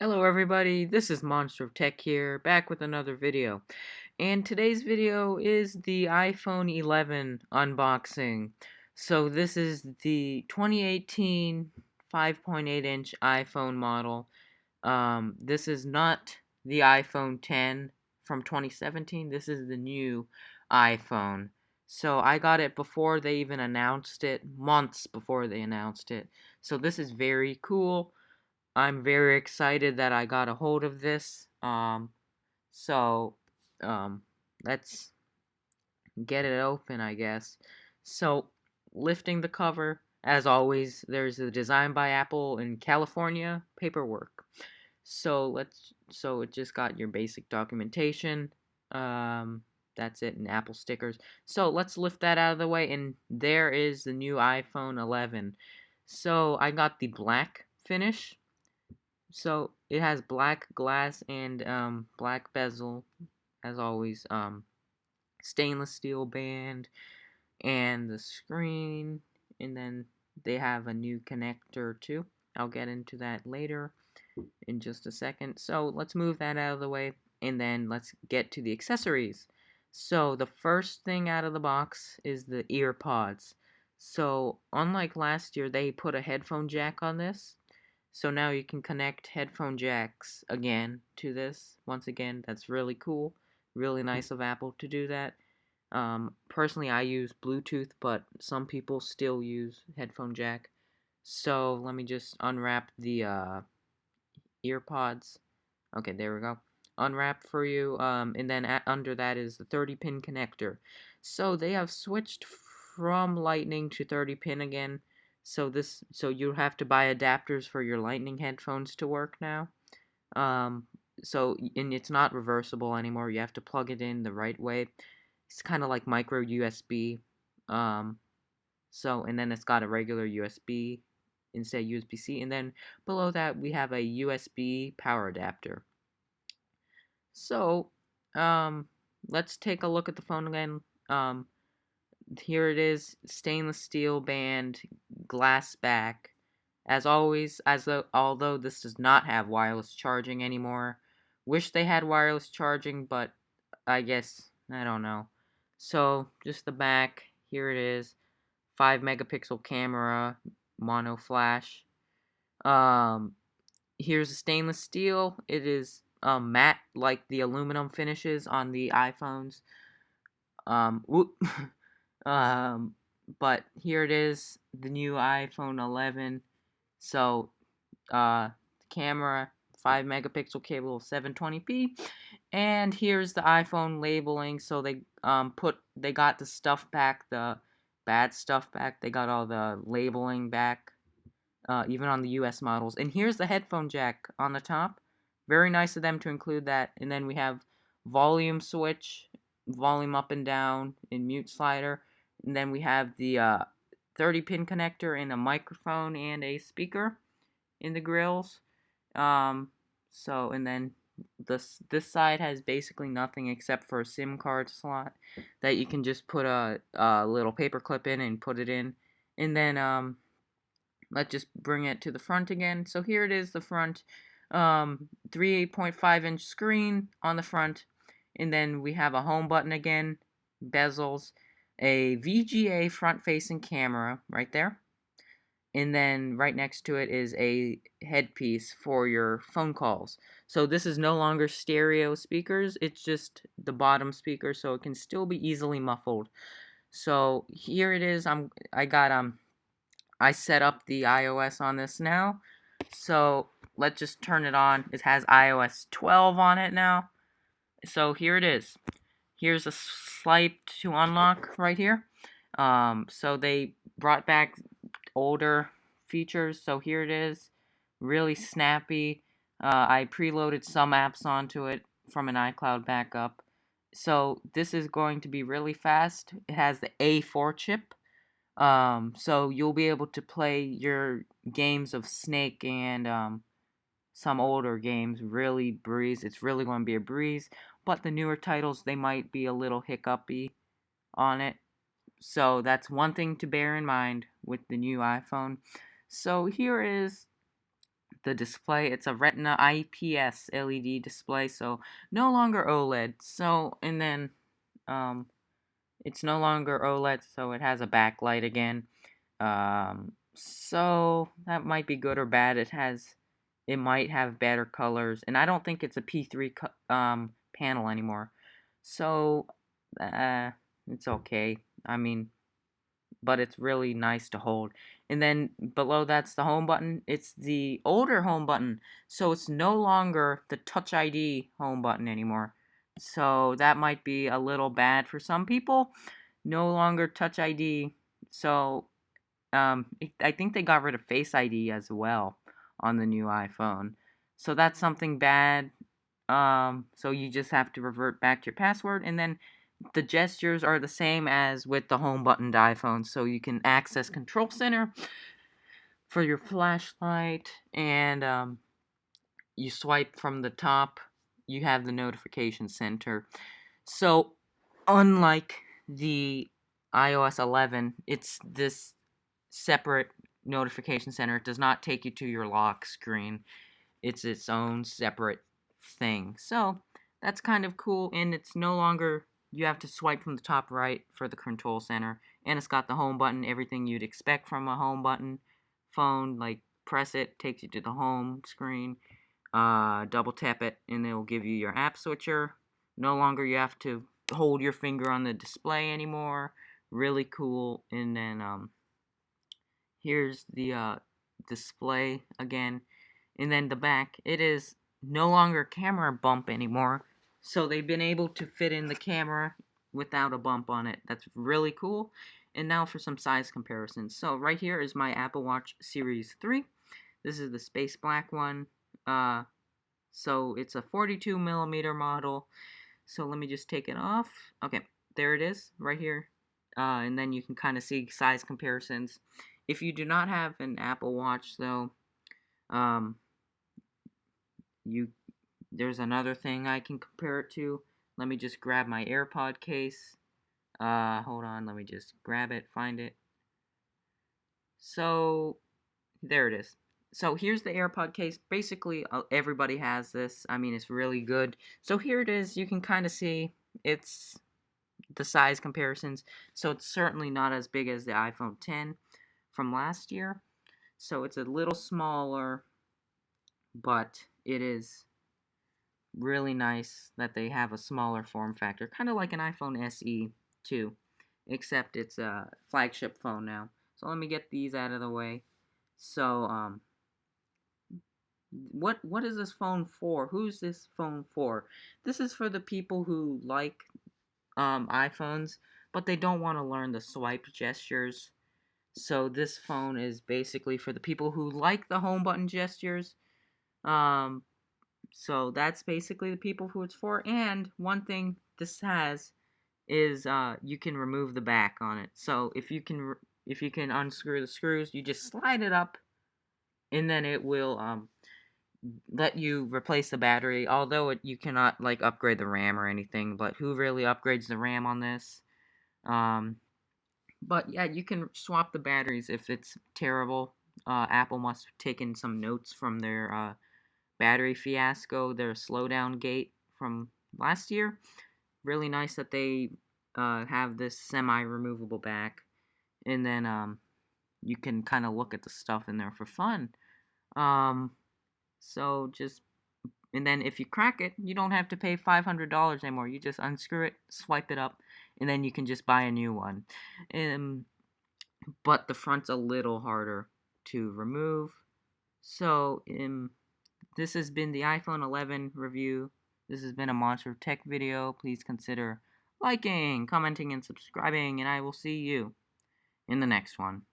Hello everybody, this is Monster of Tech here, back with another video. And today's video is the iPhone 11 unboxing. So this is the 2018 5.8-inch iPhone model. This is not the iPhone 10 from 2017, this is the new iPhone. So I got it before they even announced it, months before they announced it. So this is very cool. I'm very excited that I got a hold of this. So, um, let's get it open, I guess. So, lifting the cover, as always, there's a design by Apple in California paperwork. So it just got your basic documentation. Um, that's it, and Apple stickers. So let's lift that out of the way, and there is the new iPhone 11. So I got the black finish. So it has black glass and black bezel, as always. Stainless steel band and the screen, and then they have a new connector too. I'll get into that later in just a second. So let's move that out of the way, and then let's get to the accessories. So the first thing out of the box is the ear pods. So unlike last year, they put a headphone jack on this. So now you can connect headphone jacks again to this. Once again, that's really cool. Really nice of Apple to do that. Personally, I use Bluetooth, but some people still use headphone jack. So let me just unwrap the ear pods. Okay, there we go. Unwrap for you. And then under that is the 30-pin connector. So they have switched from Lightning to 30-pin again. So you have to buy adapters for your Lightning headphones to work now. Um, and it's not reversible anymore. You have to plug it in the right way. It's kind of like micro USB. Um, and then it's got a regular USB instead USB-C, and then below that we have a USB power adapter. So, um, let's take a look at the phone again. Um, Here it is, stainless steel band, glass back. As always, although this does not have wireless charging anymore. Wish they had wireless charging, but I guess I don't know. So, just the back. Here it is. 5 megapixel camera, mono flash. Um, Here's a stainless steel. It is matte like the aluminum finishes on the iPhones. Whoop. um, but here it is, the new iPhone 11. So, camera, 5 megapixel cable, 720p, and here's the iPhone labeling. So they got the stuff back, the bad stuff back. They got all the labeling back, even on the US models. And here's the headphone jack on the top. Very nice of them to include that. And then we have volume switch, volume up and down, and mute slider. And then we have the 30-pin connector and a microphone and a speaker in the grills. And then this side has basically nothing except for a SIM card slot that you can just put a little paper clip in and put it in. And then let's just bring it to the front again. So here it is, the front. 3.5-inch screen on the front, and then we have a home button again, bezels, a VGA front-facing camera right there, and then right next to it is a headpiece for your phone calls. So this is no longer stereo speakers, it's just the bottom speaker, so it can still be easily muffled. So here it is. I set up the iOS on this now. So let's just turn it on. It has iOS 12 on it now. So here it is. Here's a swipe to unlock right here. So they brought back older features. So here it is. Really snappy. I preloaded some apps onto it from an iCloud backup. So this is going to be really fast. It has the A4 chip. So you'll be able to play your games of Snake and some older games really breeze. It's really going to be a breeze. But the newer titles, they might be a little hiccupy on it. So that's one thing to bear in mind with the new iPhone. So here is the display. It's a Retina IPS LED display, so no longer OLED. So, and then it's no longer OLED, so it has a backlight again. So that might be good or bad. It might have better colors, and I don't think it's a P3 panel anymore. So it's okay. I mean, but it's really nice to hold. And then below that's the home button. It's the older home button, so it's no longer the Touch ID home button anymore. So that might be a little bad for some people. No longer Touch ID. So I think they got rid of Face ID as well on the new iPhone. So that's something bad. So you just have to revert back to your password, and then the gestures are the same as with the home buttoned iPhone. So you can access Control Center for your flashlight, and you swipe from the top. You have the notification center. So unlike the iOS 11, it's this separate notification center. It does not take you to your lock screen. It's its own separate thing. So that's kind of cool, and it's no longer you have to swipe from the top right for the control center, and it's got the home button, everything you'd expect from a home button phone. Like press it, takes you to the home screen. Double tap it, and it will give you your app switcher. No longer you have to hold your finger on the display anymore. Really cool. And then here's the display again. And then the back, it is no longer camera bump anymore. So they've been able to fit in the camera without a bump on it. That's really cool. And now for some size comparisons. So right here is my Apple Watch Series 3. This is the space black one. So it's a 42 millimeter model. So let me just take it off. Okay, there it is right here. And then you can kind of see size comparisons. If you do not have an Apple Watch though, there's another thing I can compare it to. Let me just grab my AirPod case. Hold on, let me just grab it, find it. So there it is. So here's the AirPod case. Basically, everybody has this. I mean, it's really good. So here it is. You can kind of see it's the size comparisons. So it's certainly not as big as the iPhone 10 from last year. So it's a little smaller, but it is really nice that they have a smaller form factor, kind of like an iPhone SE too, except it's a flagship phone now. So let me get these out of the way. So what is this phone for? Who's this phone for? This is for the people who like iPhones, but they don't want to learn the swipe gestures. So this phone is basically for the people who like the home button gestures. So that's basically the people who it's for. And one thing this has is you can remove the back on it. So if you can unscrew the screws, you just slide it up, and then it will let you replace the battery. Although you cannot like upgrade the RAM or anything, but who really upgrades the RAM on this? But yeah, you can swap the batteries if it's terrible. Apple must have taken some notes from their battery fiasco, their slowdown gate from last year. Really nice that they have this semi-removable back, and then you can kind of look at the stuff in there for fun. So just, and then if you crack it, you don't have to pay $500 anymore. You just unscrew it, swipe it up, and then you can just buy a new one. But the front's a little harder to remove. So this has been the iPhone 11 review. This has been a Monster of Tech video. Please consider liking, commenting, and subscribing, and I will see you in the next one.